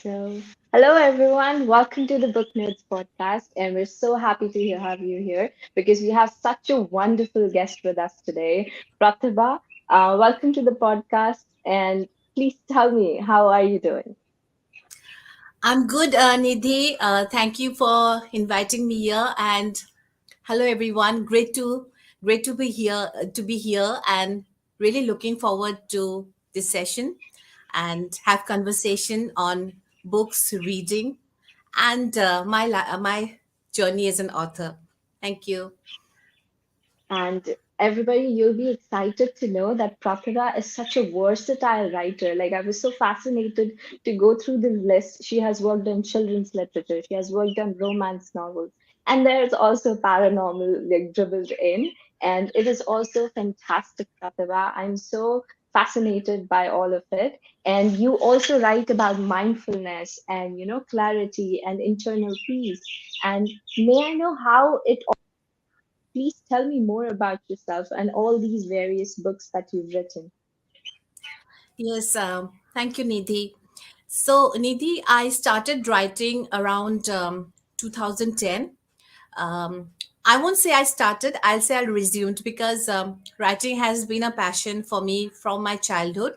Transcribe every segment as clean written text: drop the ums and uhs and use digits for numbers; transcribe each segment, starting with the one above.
So, hello everyone, welcome to the Booknerds Podcast, and we're so happy to have you here because we have such a wonderful guest with us today, Pratibha. Welcome to the podcast, and please tell me, how are you doing? I'm good, Nidhi. Thank you for inviting me here. And hello, everyone. Great to be here. And really looking forward to this session and have conversation on books, reading, and my journey as an author. Thank you. And everybody, you'll be excited to know that Pratibha is such a versatile writer. Like, I was so fascinated to go through the list. She has worked on children's literature, she has worked on romance novels, and there's also paranormal like dribbled in. And it is also fantastic, Pratibha. I'm so fascinated by all of it. And you also write about mindfulness and clarity and internal peace. And may I know how it please tell me more about yourself and all these various books that you've written. Yes, thank you, Nidhi. So, Nidhi, I started writing around 2010. um, I won't say I started, I'll say I resumed because writing has been a passion for me from my childhood.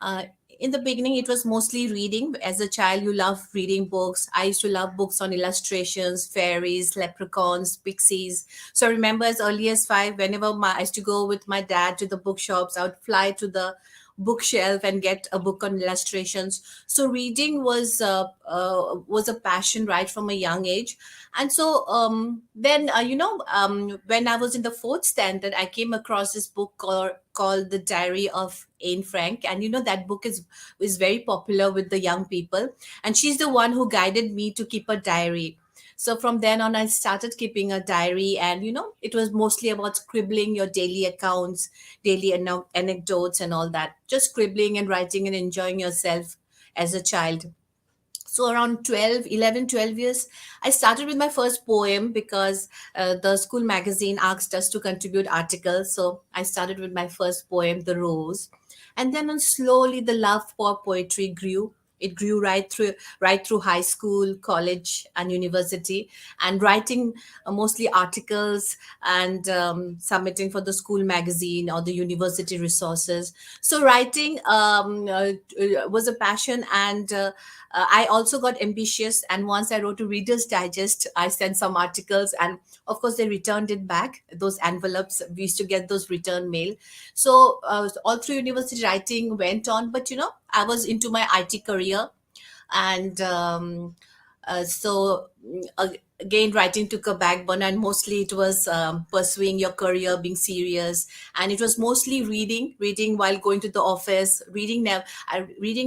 Uh, in the beginning, it was mostly reading. As a child, you love reading books. I used to love books on illustrations, fairies, leprechauns, pixies. So I remember as early as five, whenever I used to go with my dad to the bookshops, I would fly to the bookshelf and get a book on illustrations. So reading was a passion right from a young age. And so then when I was in the fourth standard, I came across this book called The Diary of Anne Frank. And that book is very popular with the young people, and she's the one who guided me to keep a diary. So from then on, I started keeping a diary, and it was mostly about scribbling your daily accounts, daily anecdotes and all that, just scribbling and writing and enjoying yourself as a child. So around 12 years, I started with my first poem because the school magazine asked us to contribute articles. So I started with my first poem, The Rose. And then slowly the love for poetry grew. It grew right through high school, college, and university, and writing mostly articles and submitting for the school magazine or the university resources. So writing was a passion, and I also got ambitious, and once I wrote a Reader's Digest, I sent some articles, and of course they returned it back. Those envelopes, we used to get those return mail. So all through university, writing went on, but I was into my IT career, and so again writing took a backbone, and mostly it was pursuing your career, being serious. And it was mostly reading while going to the office. Reading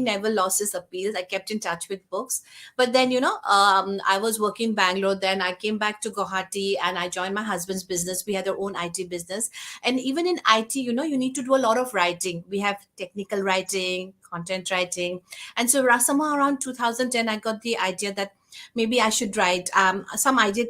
never lost its appeal. I kept in touch with books. But then I was working in Bangalore. Then I came back to Guwahati, and I joined my husband's business. We had our own IT business. And even in IT, you need to do a lot of writing. We have technical writing, content writing. And so somehow around 2010, I got the idea that maybe I should write. Some idea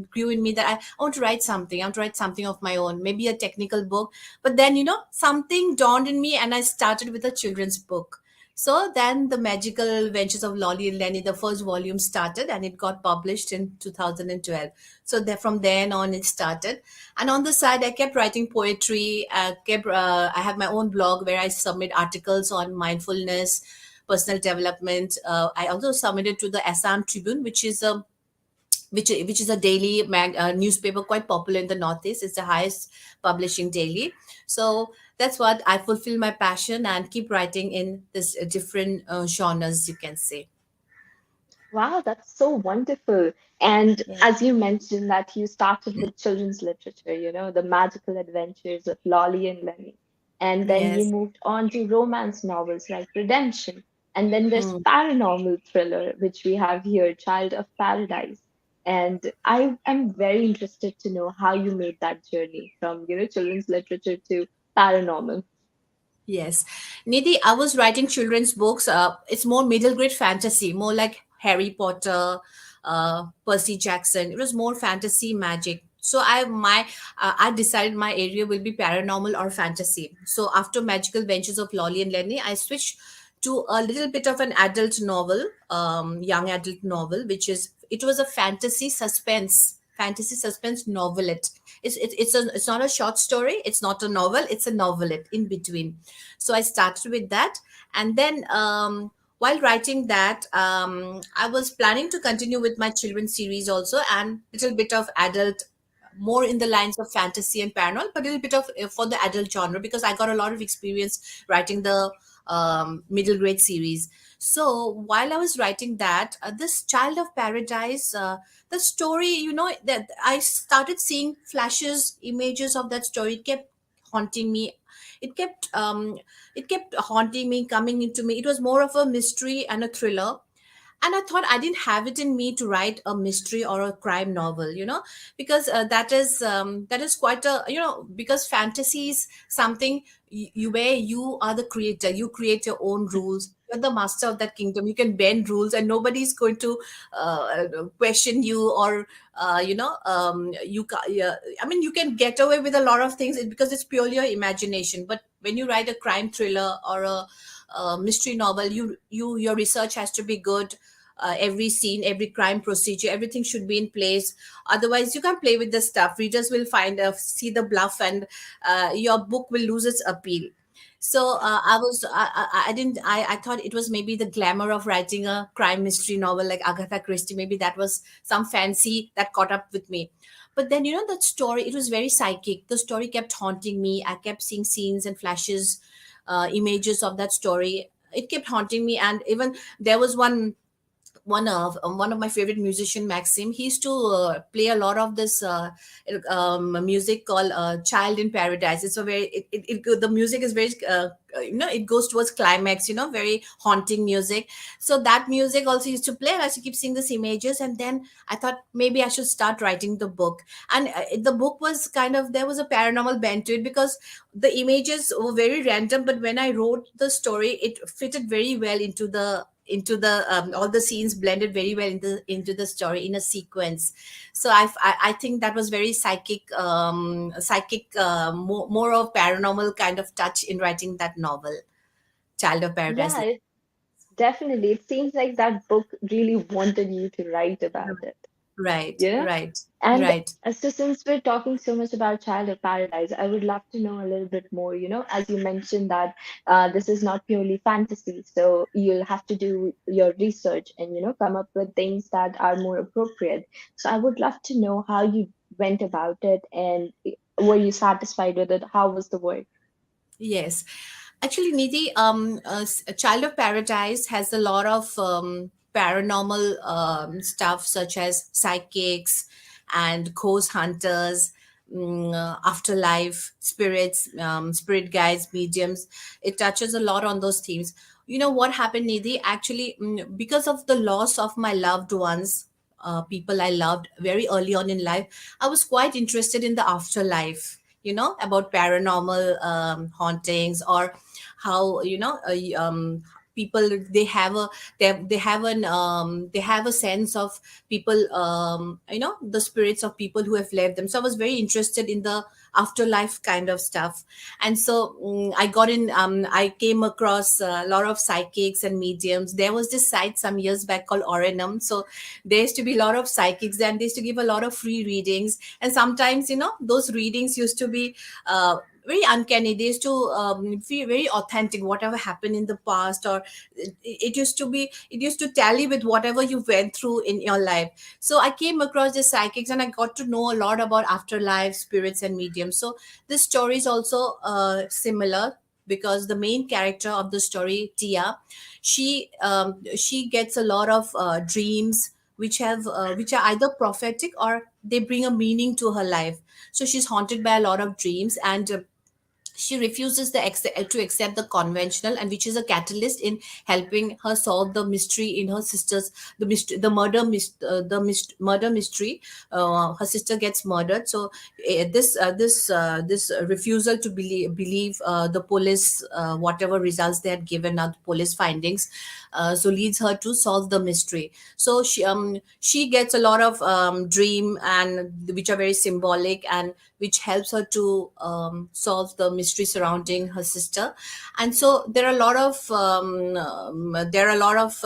grew in me that I want to write something. I want to write something of my own, maybe a technical book. But then, something dawned in me, and I started with a children's book. So then the Magical Adventures of Lolly and Lenny, the first volume started, and it got published in 2012. So from then on, it started. And on the side, I kept writing poetry. I have my own blog where I submit articles on mindfulness, personal development. I also submitted to the Assam Tribune, which is a daily newspaper, quite popular in the Northeast. It's the highest publishing daily. So that's what I fulfill my passion and keep writing in this different genres, you can say. Wow, that's so wonderful. And Yeah. as you mentioned that you started with children's literature, the magical adventures of Lolly and Lenny. And then you Yes. moved on to romance novels like Redemption. And then there's Hmm. paranormal thriller, which we have here, Child of Paradise. And I am very interested to know how you made that journey from, children's literature to paranormal. Yes. Nidhi, I was writing children's books. It's more middle grade fantasy, more like Harry Potter, Percy Jackson. It was more fantasy magic. So I decided my area will be paranormal or fantasy. So after Magical Ventures of Lolly and Lenny, I switched to a little bit of an adult novel, young adult novel, which is it was a fantasy suspense novelette. It's not a short story. It's not a novel. It's a novelette in between. So I started with that, and then while writing that, I was planning to continue with my children's series also, and little bit of adult, more in the lines of fantasy and paranormal, but a little bit of for the adult genre, because I got a lot of experience writing the middle grade series. So while I was writing that, this Child of Paradise, the story, that I started seeing flashes, images of that story. It kept haunting me. It kept haunting me, coming into me. It was more of a mystery and a thriller, and I thought I didn't have it in me to write a mystery or a crime novel, because that is quite a, because fantasy is something where you are the creator, you create your own rules, you're the master of that kingdom, you can bend rules and nobody's going to question you, or yeah, I mean, you can get away with a lot of things because it's purely your imagination. But when you write a crime thriller or a mystery novel, your research has to be good. Every scene, every crime procedure, everything should be in place. Otherwise, you can't play with the stuff. Readers will see the bluff, and your book will lose its appeal. So I didn't I thought it was maybe the glamour of writing a crime mystery novel like Agatha Christie. Maybe that was some fancy that caught up with me. But then, that story, it was very psychic. The story kept haunting me. I kept seeing scenes and flashes, images of that story. It kept haunting me. And even there was one of my favorite musician, Maxim. He used to play a lot of this music called Child in Paradise. It's a very the music is very it goes towards climax, very haunting music. So that music also used to play, and I used to keep seeing these images, and then I thought maybe I should start writing the book. And the book was kind of, there was a paranormal bent to it, because the images were very random, but when I wrote the story, it fitted very well into the all the scenes blended very well into the story in a sequence. So I think that was very psychic, more of paranormal kind of touch in writing that novel, Child of Paradise. Yeah, definitely. It seems like that book really wanted you to write about it. Right, You know? right, And right. so, since we're talking so much about Child of Paradise, I would love to know a little bit more. As you mentioned that this is not purely fantasy, so you'll have to do your research and come up with things that are more appropriate. So, I would love to know how you went about it, and were you satisfied with it? How was the work? Yes. Actually, Nidhi, Child of Paradise has a lot of paranormal stuff, such as psychics and ghost hunters, afterlife, spirits, spirit guides, mediums. It touches a lot on those themes. You know what happened, Nidhi? Actually, because of the loss of my loved ones, people I loved very early on in life, I was quite interested in the afterlife, about paranormal hauntings, or how, people, they have a sense of people, the spirits of people who have left them. So I was very interested in the afterlife kind of stuff. And so I came across a lot of psychics and mediums. There was this site some years back called Orenum. So there used to be a lot of psychics, and they used to give a lot of free readings. And sometimes, those readings used to be very uncanny. They used to feel very authentic, whatever happened in the past, or it used to tally with whatever you went through in your life. So I came across the psychics, and I got to know a lot about afterlife, spirits, and mediums. So this story is also similar, because the main character of the story, Tia, she gets a lot of dreams, which are either prophetic, or they bring a meaning to her life. So she's haunted by a lot of dreams, and she refuses to accept the conventional, and which is a catalyst in helping her solve the mystery in her sister's, the murder mystery. Her sister gets murdered. So this refusal to believe the police, whatever results they had given out, the police findings, so leads her to solve the mystery. So she gets a lot of dream, and which are very symbolic, and which helps her to solve the mystery mystery surrounding her sister. And so there are a lot of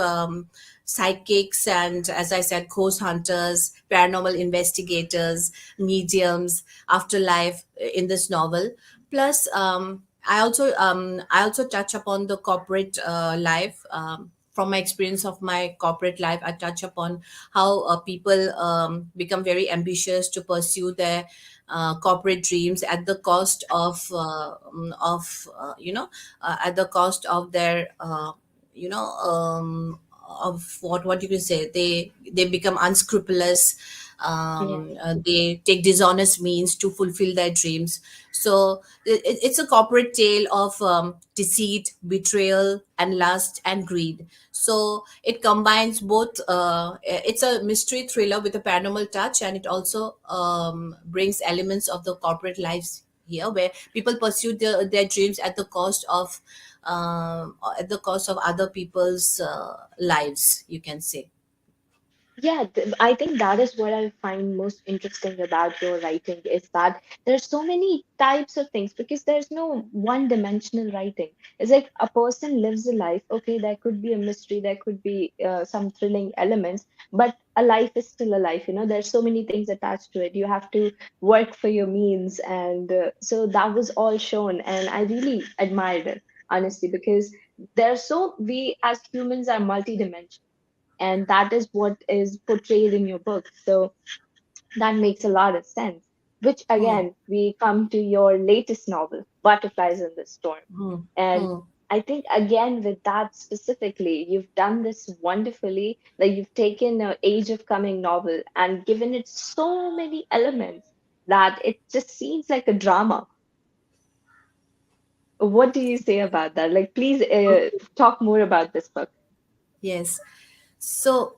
psychics, and as I said, ghost hunters, paranormal investigators, mediums, afterlife in this novel. Plus, I also touch upon the corporate life. From my experience of my corporate life, I touch upon how people become very ambitious to pursue their corporate dreams at the cost of at the cost of their you know of what you can say, they become unscrupulous. Yeah. They take dishonest means to fulfill their dreams. So it's a corporate tale of deceit, betrayal, and lust and greed. So it combines both. It's a mystery thriller with a paranormal touch, and it also brings elements of the corporate lives here, where people pursue their dreams at the cost of other people's lives, you can say. Yeah, I think that is what I find most interesting about your writing is that there's so many types of things because there's no one-dimensional writing. It's like a person lives a life. Okay, there could be a mystery, there could be some thrilling elements, but a life is still a life. There's so many things attached to it. You have to work for your means, and so that was all shown, and I really admired it honestly because there's so we as humans are multidimensional and that is what is portrayed in your book. So that makes a lot of sense. Which Hmm. again, we come to your latest novel, Butterflies in the Storm. Hmm. And Hmm. I think again with that specifically, you've done this wonderfully. Like you've taken an Age of Coming novel and given it so many elements that it just seems like a drama. What do you say about that? Like, please talk more about this book. Yes. So,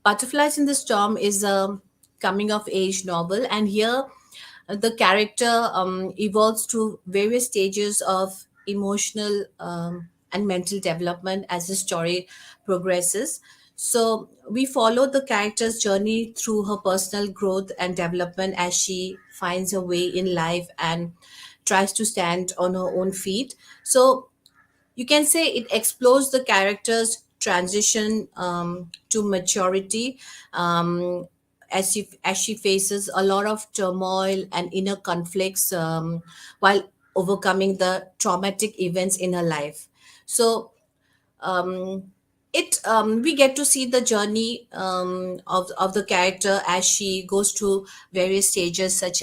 Butterflies in the Storm is a coming of age novel, and here the character evolves through various stages of emotional and mental development as the story progresses. So, we follow the character's journey through her personal growth and development as she finds her way in life and tries to stand on her own feet. So, you can say it explores the character's transition to maturity, as she faces a lot of turmoil and inner conflicts while overcoming the traumatic events in her life. So um, it we get to see the journey of the character as she goes through various stages, self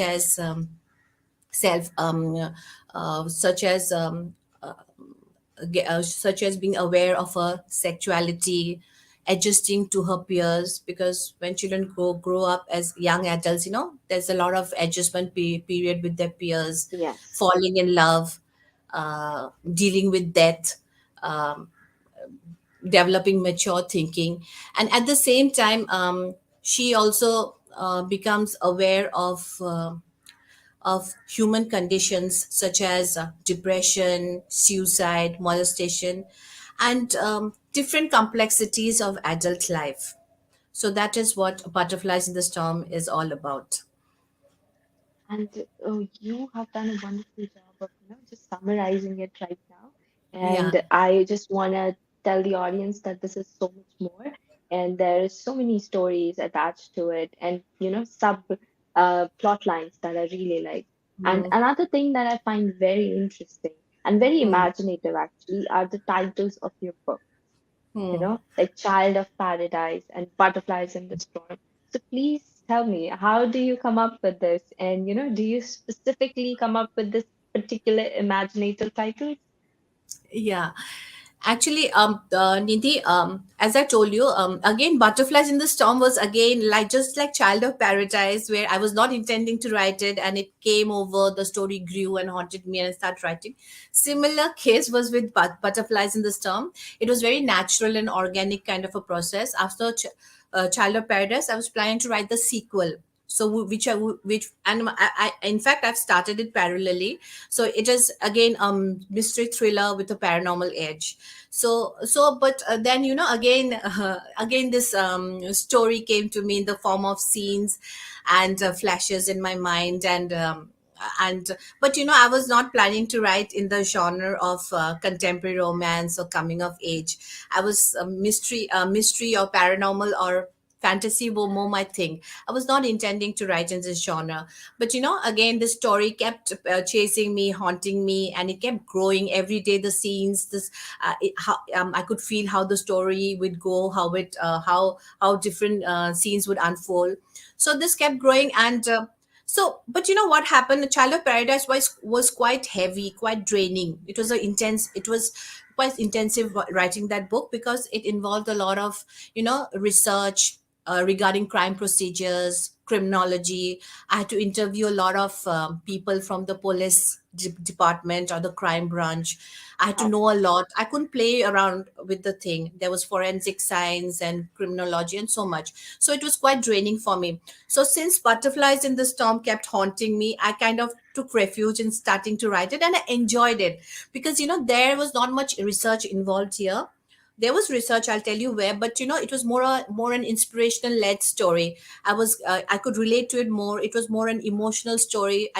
such as such as being aware of her sexuality, adjusting to her peers, because when children grow up as young adults, there's a lot of adjustment period with their peers, Yes. falling in love, dealing with death, um, developing mature thinking. And at the same time, she also becomes aware of human conditions such as depression, suicide, molestation, and different complexities of adult life. So that is what Butterflies in the Storm is all about. And you have done a wonderful job of, just summarizing it right now. Yeah. And I just want to tell the audience that this is so much more, and there is so many stories attached to it, and sub plot lines that I really like. And Hmm. another thing that I find very interesting and very Hmm. imaginative actually are the titles of your book, Hmm. like Child of Paradise and Butterflies in the Storm. So please tell me, how do you come up with this? And, do you specifically come up with this particular imaginative titles? Yeah. Actually, Nidhi, as I told you, again, Butterflies in the Storm was again like just like Child of Paradise, where I was not intending to write it, and it came over. The story grew and haunted me, and I started writing. Similar case was with Butterflies in the Storm. It was very natural and organic kind of a process. After Child of Paradise, I was planning to write the sequel. So which and in fact I've started it parallelly. So it is again mystery thriller with a paranormal edge. But then again again this story came to me in the form of scenes and flashes in my mind, and and but I was not planning to write in the genre of contemporary romance or coming of age. I was mystery or paranormal or fantasy were more my thing. I was not intending to write in this genre, but again, the story kept chasing me, haunting me, and it kept growing every day. The scenes, I could feel how the story would go, how different scenes would unfold. So this kept growing, and but what happened? Child of Paradise was quite heavy, quite draining. It was quite intensive writing that book, because it involved a lot of research regarding crime procedures, criminology. I had to interview a lot of people from the police department or the crime branch. I had to Wow. know a lot. I couldn't play around with the thing. There was forensic science and criminology and so much. So it was quite draining for me. So since Butterflies in the Storm kept haunting me, I kind of took refuge in starting to write it, and I enjoyed it, because there was not much research involved here. There was research, I'll tell you where, but it was more an inspirational led story. I could relate to it more. It was more an emotional story.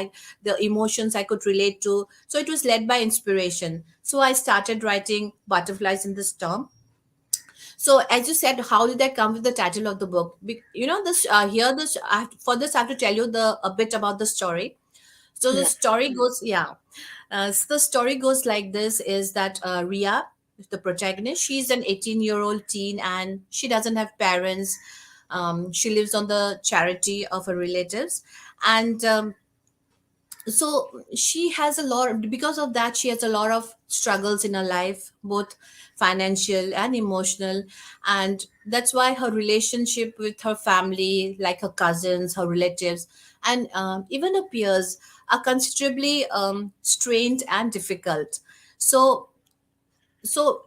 The emotions I could relate to. So it was led by inspiration. So I started writing Butterflies in the Storm. So as you said, how did that come with the title of the book? This here this for this I have to tell you the a bit about the story. So the Yeah. story goes, yeah. So the story goes like this: is that Ria, the protagonist, she's an 18-year-old teen, and she doesn't have parents. She lives on the charity of her relatives, and so she has a lot, because of that she has a lot of struggles in her life, both financial and emotional. And that's why her relationship with her family, like her cousins, her relatives, and even her peers, are considerably strained and difficult. So so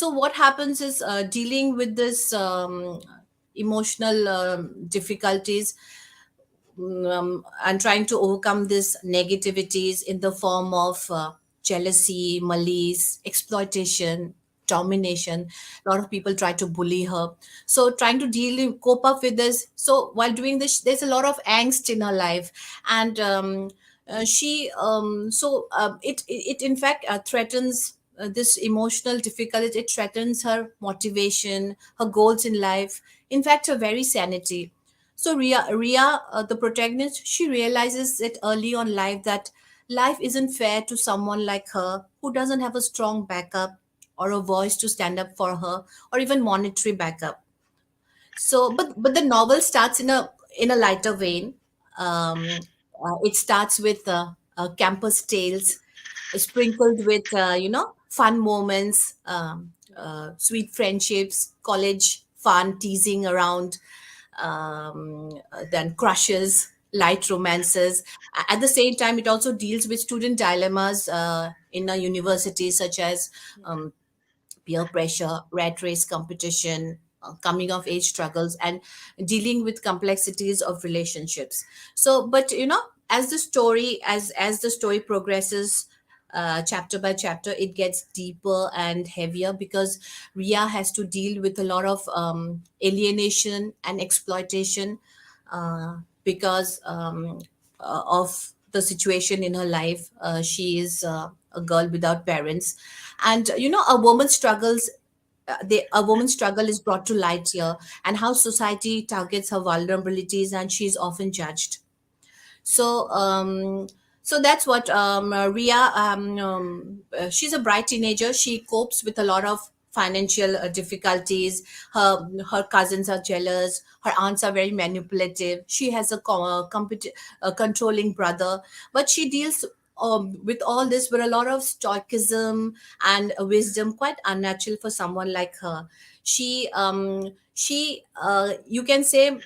what happens is, dealing with this emotional difficulties, and trying to overcome these negativities in the form of jealousy, malice, exploitation, domination. A lot of people try to bully her. So trying to cope up with this. So while doing this, there's a lot of angst in her life, and she so it in fact threatens this emotional difficulty. It threatens her motivation, her goals in life, in fact her very sanity. So Ria, the protagonist, she realizes it early on life that life isn't fair to someone like her, who doesn't have a strong backup or a voice to stand up for her, or even monetary backup. So, but the novel starts in a lighter vein. It starts with campus tales, sprinkled with fun moments, sweet friendships, college fun, teasing around, then crushes, light romances. At the same time, it also deals with student dilemmas in a university, such as um, peer pressure, rat race competition, coming of age struggles, and dealing with complexities of relationships. So, but as the story progresses, chapter by chapter, it gets deeper and heavier, because Ria has to deal with a lot of alienation and exploitation, because of the situation in her life. She is a girl without parents, and a woman's struggle is brought to light here, and how society targets her vulnerabilities, and she's often judged. So um so that's what Ria, she's a bright teenager. She copes with a lot of financial difficulties. Her cousins are jealous, her aunts are very manipulative, she has a controlling brother. But she deals with all this with a lot of stoicism and wisdom, quite unnatural for someone like her. She you can say,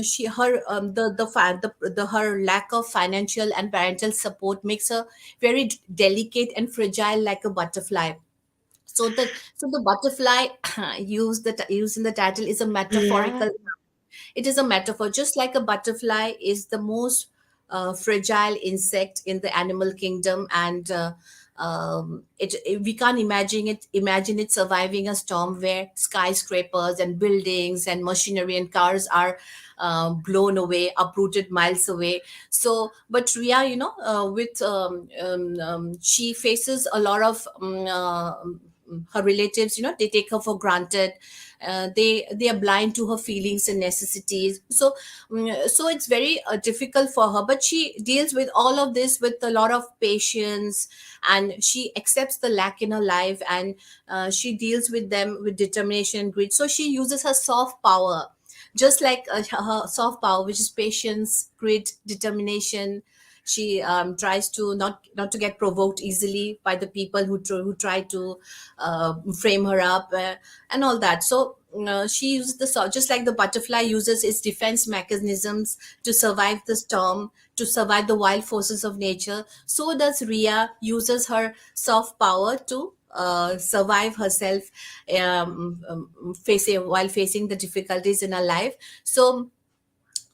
she her the her lack of financial and parental support makes her very delicate and fragile, like a butterfly. So the butterfly used in the title is a Yeah. metaphorical. It is a metaphor, just like a butterfly is the most fragile insect in the animal kingdom, and We can't imagine it surviving a storm where skyscrapers and buildings and machinery and cars are blown away, uprooted miles away. So but Ria, with she faces a lot of her relatives, they take her for granted. They are blind to her feelings and necessities. So it's very difficult for her, but she deals with all of this with a lot of patience, and she accepts the lack in her life, and she deals with them with determination and grit. So she uses her soft power, just like her soft power, which is patience, grit, determination. She tries to not to get provoked easily by the people who try to frame her up, and all that. So she uses just like the butterfly uses its defense mechanisms to survive the storm, to survive the wild forces of nature. So does Ria uses her soft power to survive herself, facing while facing the difficulties in her life. So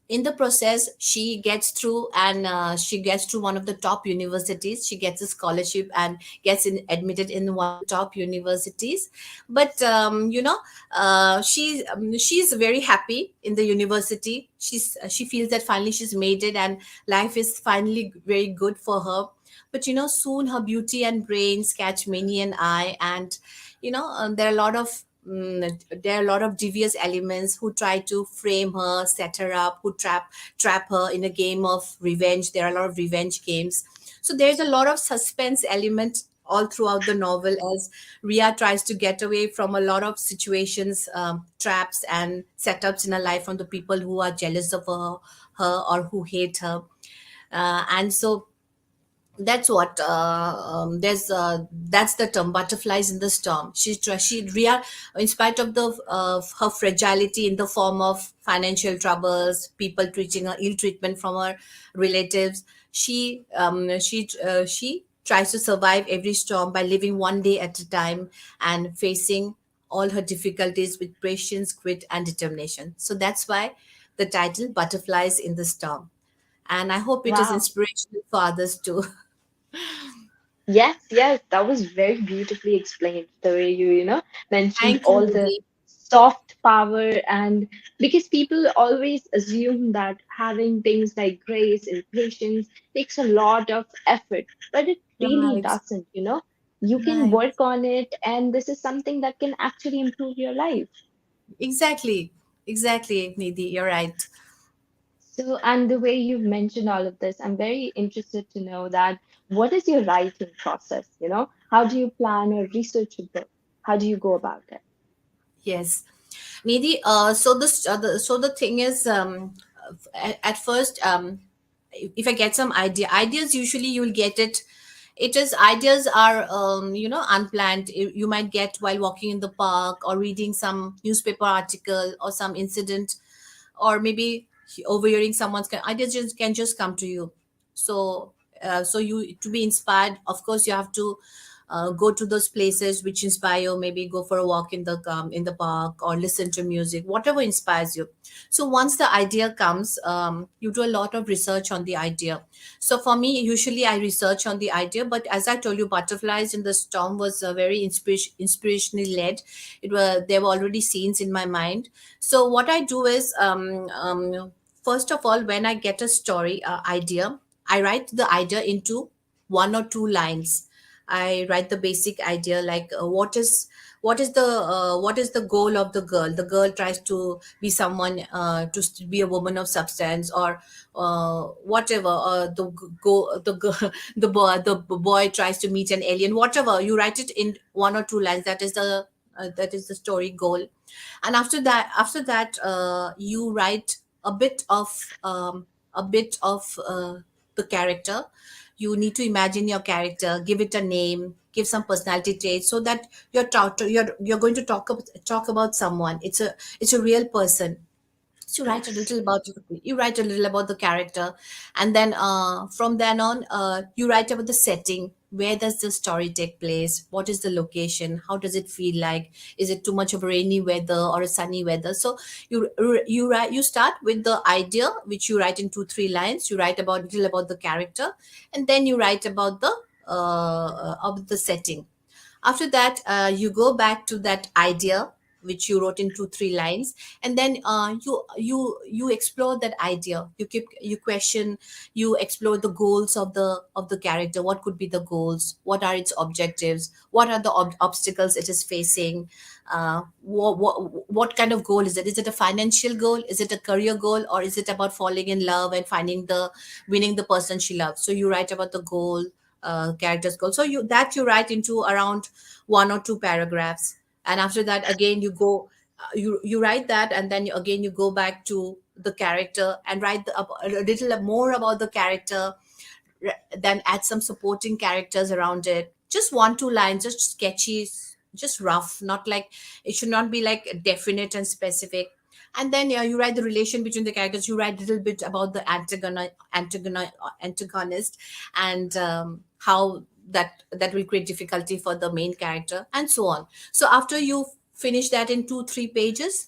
in the process she gets through, and she gets to one of the top universities. She gets a scholarship and gets admitted in one of the top universities. But she's very happy in the university. She feels that finally she's made it, and life is finally very good for her. But soon her beauty and brains catch many an eye, and there are a lot of devious elements who try to frame her, set her up, who trap her in a game of revenge. There are a lot of revenge games. So there's a lot of suspense element all throughout the novel, as Ria tries to get away from a lot of situations, traps and setups in her life from the people who are jealous of her or who hate her. And so that's what there's that's the term, butterflies in the storm. She Ria, in spite of the her fragility in the form of financial troubles, people treating her ill treatment from her relatives, she tries to survive every storm by living one day at a time and facing all her difficulties with patience, grit, and determination. So that's why the title, Butterflies in the Storm. And I hope it is Wow. inspirational for others too. Yes, yes, that was very beautifully explained. The way you mentioned Thank you, all the Nidhi. soft power, and because people always assume that having things like grace and patience takes a lot of effort, but it really Right, doesn't. You can right. work on it, and this is something that can actually improve your life. Exactly, exactly, Nidhi. You're right. So, and the way you've mentioned all of this, I'm very interested to know that what is your writing process? How do you plan or research a book? How do you go about it? Yes, Nidhi. So the thing is, at first, if I get some ideas, usually you'll get it. It is ideas are unplanned. You might get while walking in the park or reading some newspaper article or some incident, or maybe overhearing someone's ideas can just come to you. So you, to be inspired, of course you have to go to those places which inspire you. Maybe go for a walk in the park, or listen to music, whatever inspires you. So once the idea comes, you do a lot of research on the idea. So for me, usually I research on the idea, but as I told you, Butterflies in the Storm was very inspirationally led. There were already scenes in my mind. So what I do is, first of all, when I get a story idea, I write the idea into one or two lines. I write the basic idea, like what is the goal of the girl. The girl tries to be someone, be a woman of substance, or whatever. The boy tries to meet an alien. Whatever, you write it in one or two lines. That is the story goal. And after that, you write a bit of the character. You need to imagine your character, give it a name, give some personality traits, so that you're going to talk about someone. It's a real person. So you write a little about the character, and then from then on, you write about the setting. Where does the story take place? What is the location? How does it feel like? Is it too much of a rainy weather or a sunny weather? So you start with the idea, which you write in 2 3 lines. You write about little about the character, and then you write about the of the setting. After that, you go back to that idea which you wrote in 2 3 lines, and then you explore that idea. You question, you explore the goals of the character. What could be the goals? What are its objectives? What are the obstacles it is facing? What kind of goal is it? Is it a financial goal? Is it a career goal? Or is it about falling in love and finding the winning the person she loves? So you write about the goal, character's goal. So you write into around 1 or 2 paragraphs, and after that again you go, you write that, and then again you go back to the character and write a little more about the character, then add some supporting characters around it. Just 1 2 lines, just sketchy, just rough, not like, it should not be like definite and specific. And then you write the relation between the characters. You write a little bit about the antagonist, and how that will create difficulty for the main character, and so on. So after you finish that in 2 3 pages,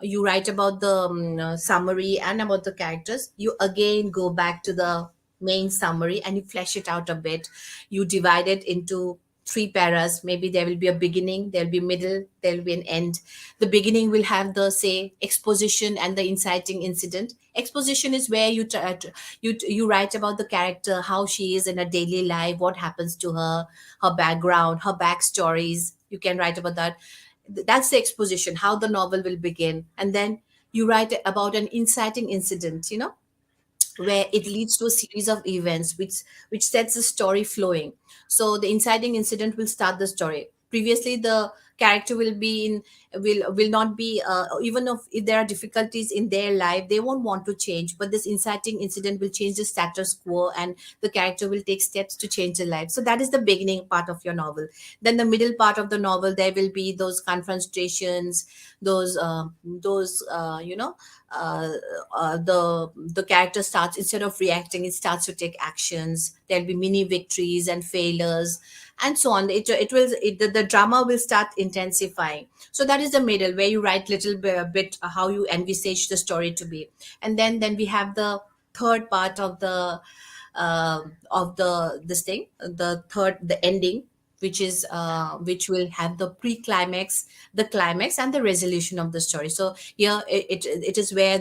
you write about the summary and about the characters. You again go back to the main summary and you flesh it out a bit. You divide it into 3 paras. Maybe there will be a beginning, there'll be middle, there'll be an end. The beginning will have the, say, exposition and the inciting incident. Exposition is where you write about the character, how she is in her daily life, what happens to her, her background, her backstories. You can write about that. That's the exposition, how the novel will begin. And then you write about an inciting incident, where it leads to a series of events which sets the story flowing. So the inciting incident will start the story. Previously, the character will be in will not be, even if there are difficulties in their life, they won't want to change, but this inciting incident will change the status quo, and the character will take steps to change their life. So that is the beginning part of your novel. Then the middle part of the novel, there will be those confrontations, those uh, the character starts, instead of reacting, it starts to take actions. There'll be mini victories and failures, and so on. The drama will start intensifying. So that is the middle, where you write little bit how you envisage the story to be. And then we have the third part of the this thing, the ending, which will have the pre-climax, the climax, and the resolution of the story. So here it is where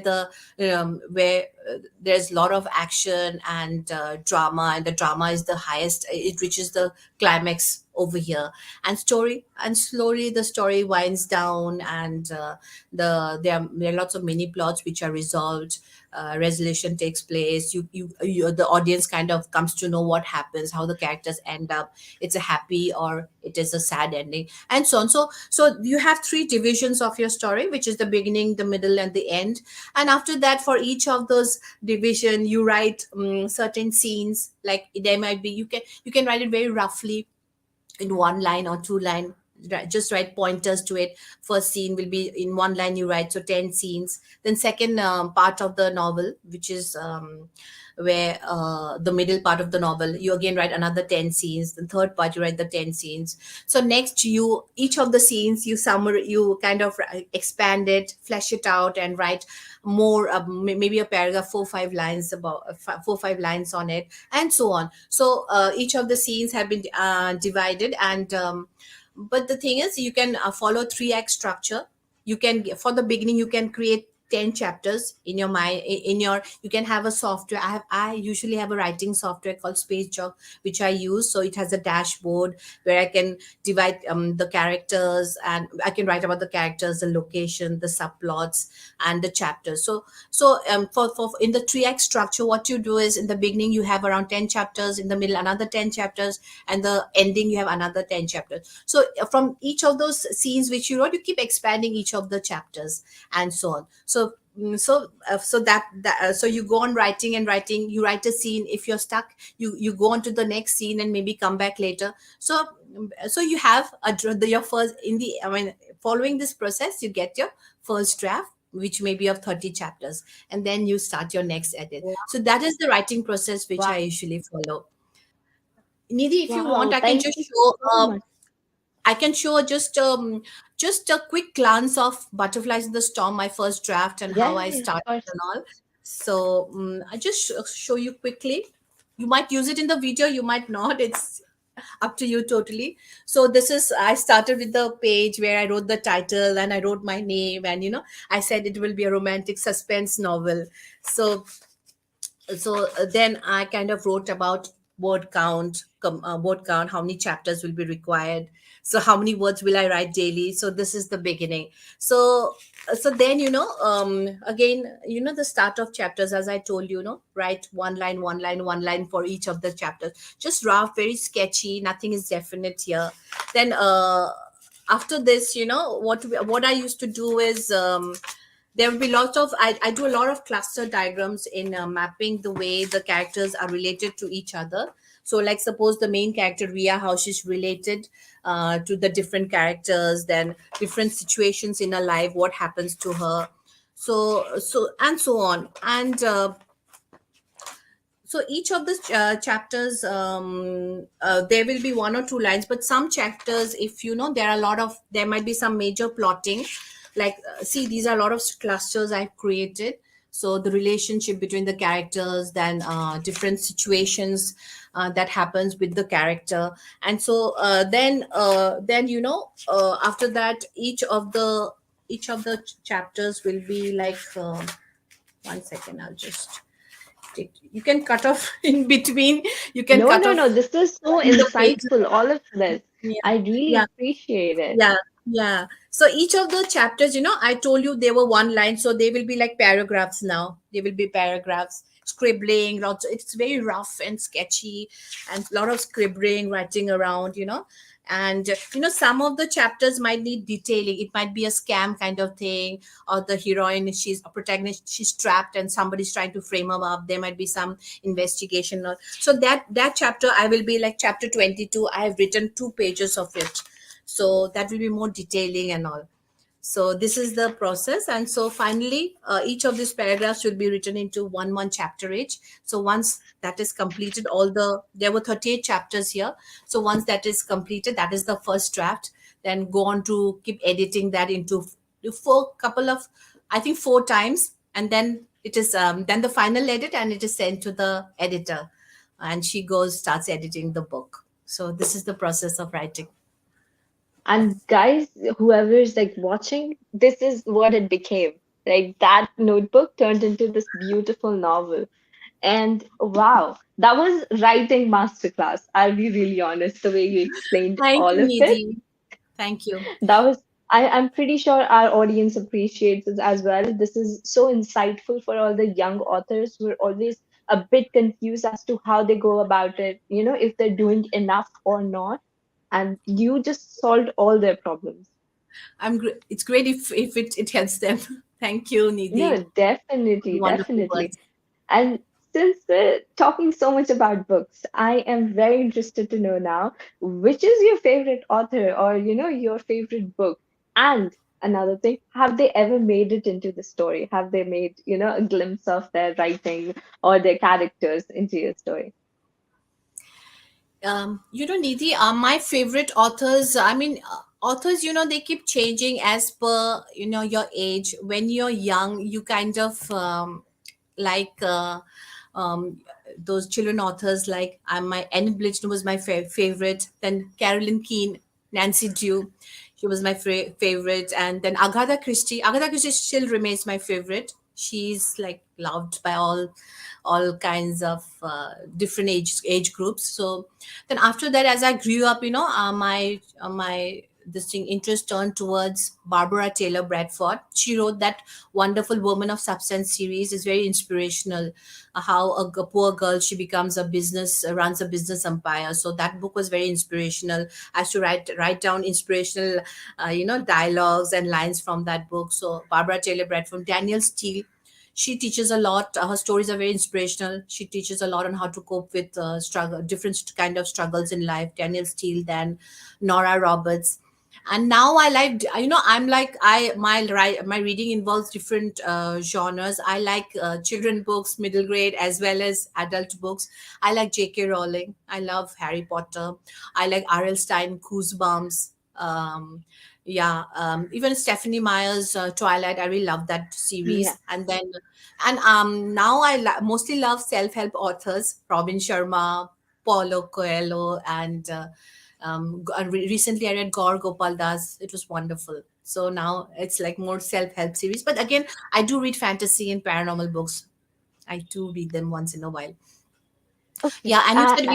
there's a lot of action and drama, and the drama is the highest. It reaches the climax over here, and slowly the story winds down, and there are lots of mini plots which are resolved. Resolution takes place. The audience kind of comes to know what happens, how the characters end up. It's a happy or it is a sad ending, and so on. So you have 3 divisions of your story, which is the beginning, the middle, and the end. And after that, for each of those division, you write certain scenes. Like there might be, you can write it very roughly in 1 line or 2 line. Just write pointers to it. First scene will be in 1 line, you write, so 10 scenes. Then second part of the novel, which is where the middle part of the novel, you again write another 10 scenes. The third part, you write the 10 scenes. So next, you each of the scenes, you kind of expand it, flesh it out, and write more, maybe a paragraph, 4 5 lines, about 4 5 lines on it, and so on. So each of the scenes have been divided, and but the thing is, you can follow 3 act structure. You can, for the beginning, you can create 10 chapters in your mind. In your You can have a software. I usually have a writing software called SpaceJog, which I use. So it has a dashboard where I can divide the characters, and I can write about the characters, the location, the subplots, and the chapters. So for in the 3 act structure, what you do is, in the beginning you have around 10 chapters, in the middle another 10 chapters, and the ending you have another 10 chapters. So from each of those scenes which you wrote, you keep expanding each of the chapters, and so on. So you go on writing and writing. You write a scene. If you're stuck, you go on to the next scene and maybe come back later. So you have your first, following this process, you get your first draft, which may be of 30 chapters, and then you start your next edit. So that is the writing process which I Wow. usually follow. Nidhi, if you want, Wow. Thank you so much. I can show just a quick glance of Butterflies in the Storm, my first draft, and Yeah, how yeah, I yeah, of started course. and all. So I just show you quickly. You might use it in the video, you might not. It's up to you totally. So this is, I started with the page where I wrote the title and I wrote my name, and I said it will be a romantic suspense novel. So then I kind of wrote about word count, how many chapters will be required, so how many words will I write daily. So this is the beginning. So then again, the start of chapters, as I told you, write one line, one line, one line for each of the chapters. Just rough, very sketchy, nothing is definite here. Then after this, what I used to do is, there will be lots of, I do a lot of cluster diagrams in mapping the way the characters are related to each other. So like, suppose the main character Ria, how she's related to the different characters, then different situations in her life, what happens to her, so and so on. And so each of the chapters, there will be one or two lines, but some chapters, if there are a lot of, there might be some major plotting, like see, these are a lot of clusters I've created. So the relationship between the characters, then different situations that happens with the character. And so then after that, each of the chapters will be like, 1 second, I'll just you can cut off in between, you can No, cut no, off no. This is so in the page. insightful, all of this. Yeah, I really yeah, appreciate it. yeah, yeah. So each of the chapters, I told you they were one line, so they will be like paragraphs. Now they will be paragraphs, scribbling lots. It's very rough and sketchy, and a lot of scribbling, writing around, and some of the chapters might need detailing. It might be a scam kind of thing, or the heroine, she's a protagonist, she's trapped and somebody's trying to frame her up. There might be some investigation. So that chapter, I will be like chapter 22, I have written 2 pages of it, so that will be more detailing and all. So this is the process. And so finally, each of these paragraphs will be written into one chapter each. So once that is completed, there were 38 chapters here. So once that is completed, that is the first draft. Then go on to keep editing that into four couple of, I think 4 times, and then it is then the final edit, and it is sent to the editor, and she goes starts editing the book. So this is the process of writing. And guys, whoever is like watching, this is what it became. Like that notebook turned into this beautiful novel. And wow, that was writing masterclass. I'll be really honest, the way you explained Thank all you, of it. Nidhi. Thank you. That was, I'm pretty sure our audience appreciates it as well. This is so insightful for all the young authors who are always a bit confused as to how they go about it, if they're doing enough or not. And you just solved all their problems. It's great if it helps them. Thank you, No, Nidhi. definitely, Wonderful definitely. words. And since we're talking so much about books, I am very interested to know now, which is your favorite author or, your favorite book? And another thing, have they ever made it into the story? Have they made, a glimpse of their writing or their characters into your story? Nidhi, my favorite authors, I mean, authors, they keep changing as per, your age. When you're young, you kind of like um, those children authors, like my Anne Blitton was my favorite, then Carolyn Keene, Nancy Drew, she was my favorite, and then Agatha Christie still remains my favorite. She's like loved by all kinds of different age groups. So then after that, as I grew up, my this thing interest turned towards Barbara Taylor Bradford. She wrote that wonderful Woman of Substance series. Is very inspirational. How a poor girl, she becomes a business, runs a business empire. So that book was very inspirational. I used to write down inspirational, dialogues and lines from that book. So Barbara Taylor Bradford, Danielle Steele, she teaches a lot. Her stories are very inspirational. She teaches a lot on how to cope with different kind of struggles in life. Danielle Steele, then Nora Roberts. And now I like, I'm like, my reading involves different genres. I like children books, middle grade, as well as adult books. I like J.K. Rowling. I love Harry Potter. I like R.L. Stein, Goosebumps. Yeah, even Stephanie Meyer's Twilight, I really love that Yeah. series. And then, and now mostly love self-help authors, Robin Sharma, Paulo Coelho, and recently I read Gaur Gopal Das. It was wonderful. So now it's like more self-help series. But again, I do read fantasy and paranormal books. I do read them once in a while. Okay. Yeah, and you said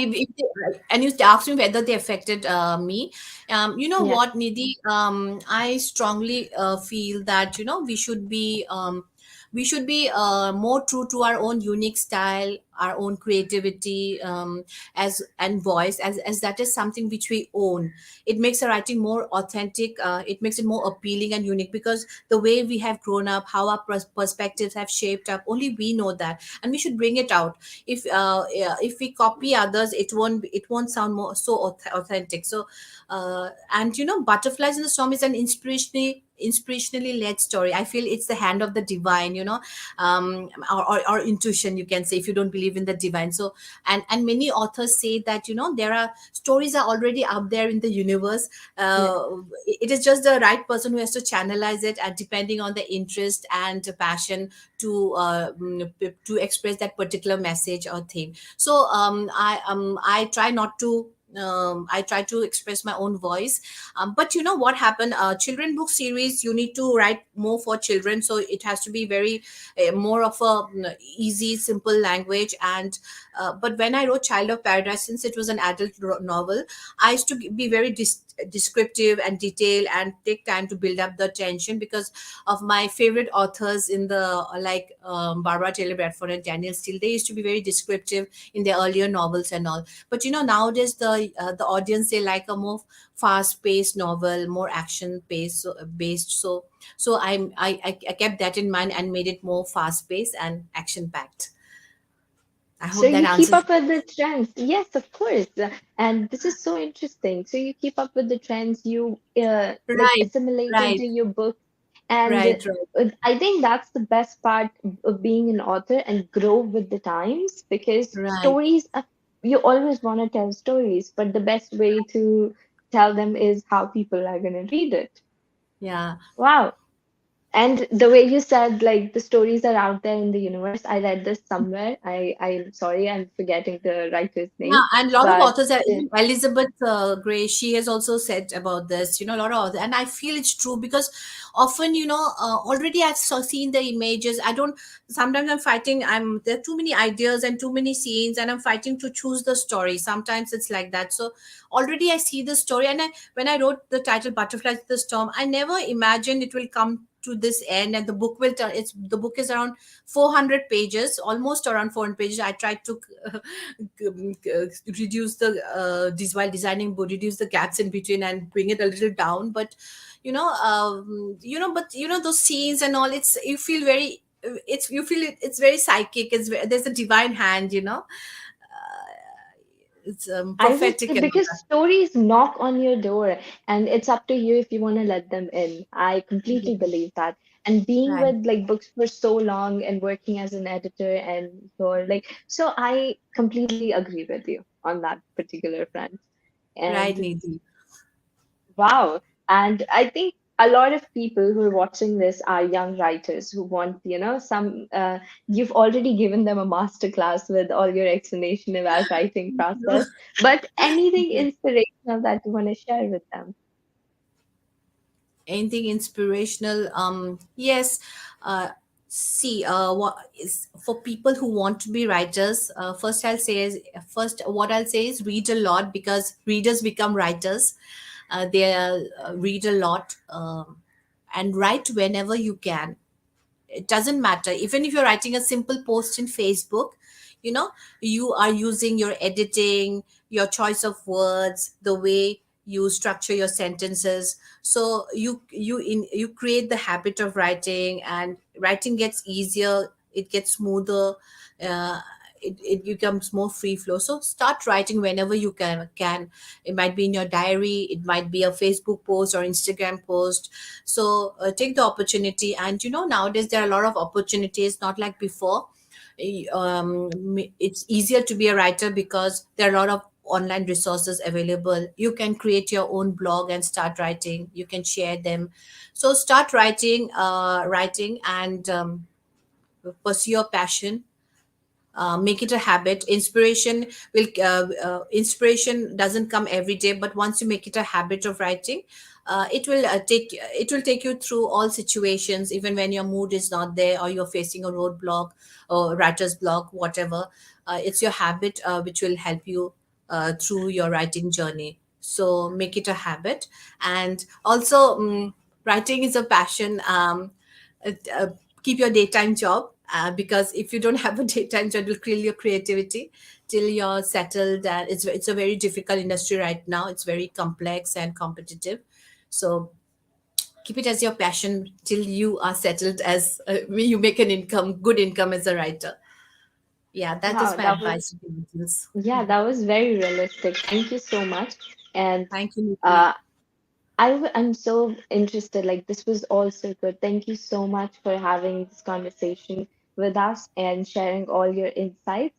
and you asked me whether they affected me. You know Yeah. what, Nidhi? I strongly feel that we should be more true to our own unique style, our own creativity, as and voice, as that is something which we own. It makes our writing more authentic. It makes it more appealing and unique because the way we have grown up, how our perspectives have shaped up, only we know that, and we should bring it out. If we copy others, it won't sound more so authentic. So and Butterflies in the Storm is an inspirationally led story. I feel it's the hand of the divine, or intuition, you can say, if you don't believe in the divine. So and many authors say that there are stories are already out there in the universe. Yeah. It is just the right person who has to channelize it, and depending on the interest and passion to express that particular message or theme. So I try not to I try to express my own voice. But you know what happened? Children book series, you need to write more for children, so it has to be very more of a easy, simple language. And but when I wrote Child of Paradise, since it was an adult novel, I used to be very descriptive and detailed and take time to build up the tension because of my favorite authors in the like Barbara Taylor Bradford and Daniel Steele. They used to be very descriptive in their earlier novels and all. But nowadays the audience, they like a more fast paced novel, more action based, based. So I kept that in mind and made it more fast paced and action packed. I So hope that you keep answers. up with the trends. Yes, of course. And this is so interesting. So you keep up with the trends, you like Right, assimilate right, into your book. And right, right, I think that's the best part of being an author and grow with the times because right. stories are, you always want to tell stories, but the best way to tell them is how people are going to read it. Yeah. Wow. And the way you said, like the stories are out there in the universe, I read this somewhere. I'm sorry, I'm forgetting the writer's Yeah, name, and a lot of but authors, even Elizabeth Gray, she has also said about this. A lot of authors, and I feel it's true because often, already I've seen the images. I don't. Sometimes I'm fighting. There are too many ideas and too many scenes, and I'm fighting to choose the story. Sometimes it's like that. So already I see the story, and when I wrote the title "Butterflies in the Storm," I never imagined it will come to this end, and the book will turn. The book is around 400 pages, almost around 400 pages. I tried to reduce the while designing book, reduce the gaps in between and bring it a little down. But those scenes and all, it's you feel very it's very psychic. There's a divine hand, it's I would prophetic say and all because stories knock on your door and it's up to you if you want to let them in. I completely that. believe that. And being Right, with like books for so long and working as an editor and for like, so I completely agree with you on that particular front. right, And Nidhi. wow. And I think a lot of people who are watching this are young writers who want, you've already given them a master class with all your explanation about writing process, but anything inspirational that you want to share with them? Anything inspirational? Yes. uh See, what is for people who want to be writers? First, what I'll say is read a lot, because readers become writers. They read a lot, and write whenever you can. It doesn't matter, even if you're writing a simple post in Facebook, you know you are using your editing, your choice of words, the way you structure your sentences. So you create the habit of writing, and writing gets easier, it gets smoother. uh, it becomes more free flow. So start writing whenever you can. It might be in your diary, it might be a Facebook post or Instagram post. So take the opportunity. And nowadays there are a lot of opportunities, not like before. It's easier to be a writer because there are a lot of online resources available. You can create your own blog and start writing. You can share them. So start writing, and pursue your passion. Make it a habit. Inspiration doesn't come every day, but once you make it a habit of writing, it will take you through all situations, even when your mood is not there or you're facing a roadblock or writer's block, whatever. It's your habit which will help you through your writing journey. So make it a habit. And also, writing is a passion. Uh, Keep your daytime job, because if you don't have a daytime job, it will kill your creativity till you're settled. And it's a very difficult industry right now. It's very complex and competitive. So keep it as your passion till you are settled, as you make an income, good income as a writer. Yeah, that is Wow, my that was, advice to the audience. yeah, that was very realistic. Thank you so much. And Thank you, Nidhi. uh, I'm so interested. Like, this was all so good. Thank you so much for having this conversation with us and sharing all your insights.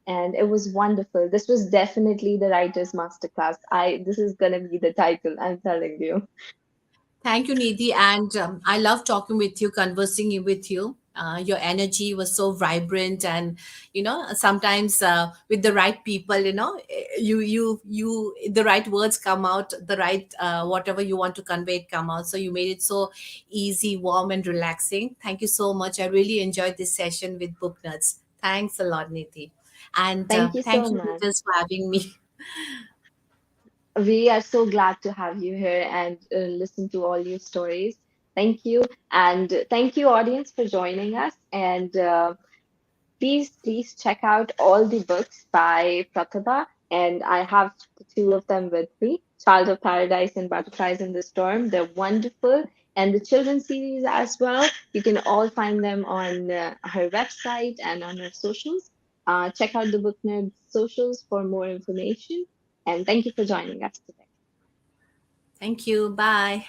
And it was wonderful. This was definitely the writer's masterclass. This is gonna be the title, I'm telling you. Thank you, Nidhi. And I love talking with you, conversing with you. Your energy was so vibrant, and sometimes with the right people, the right words come out, the right whatever you want to convey it come out. So you made it so easy, warm, and relaxing. Thank you so much. I really enjoyed this session with Book Nuts. Thanks a lot, Nidhi, and Thank you so thank you, much. readers, for having me. We are so glad to have you here and listen to all your stories. Thank you. And thank you, audience, for joining us. And please check out all the books by Pratibha. And I have the two of them with me, Child of Paradise and Butterflies in the Storm. They're wonderful. And the children's series as well. You can all find them on her website and on her socials. Check out the Book Nerds socials for more information. And thank you for joining us today. Thank you. Bye.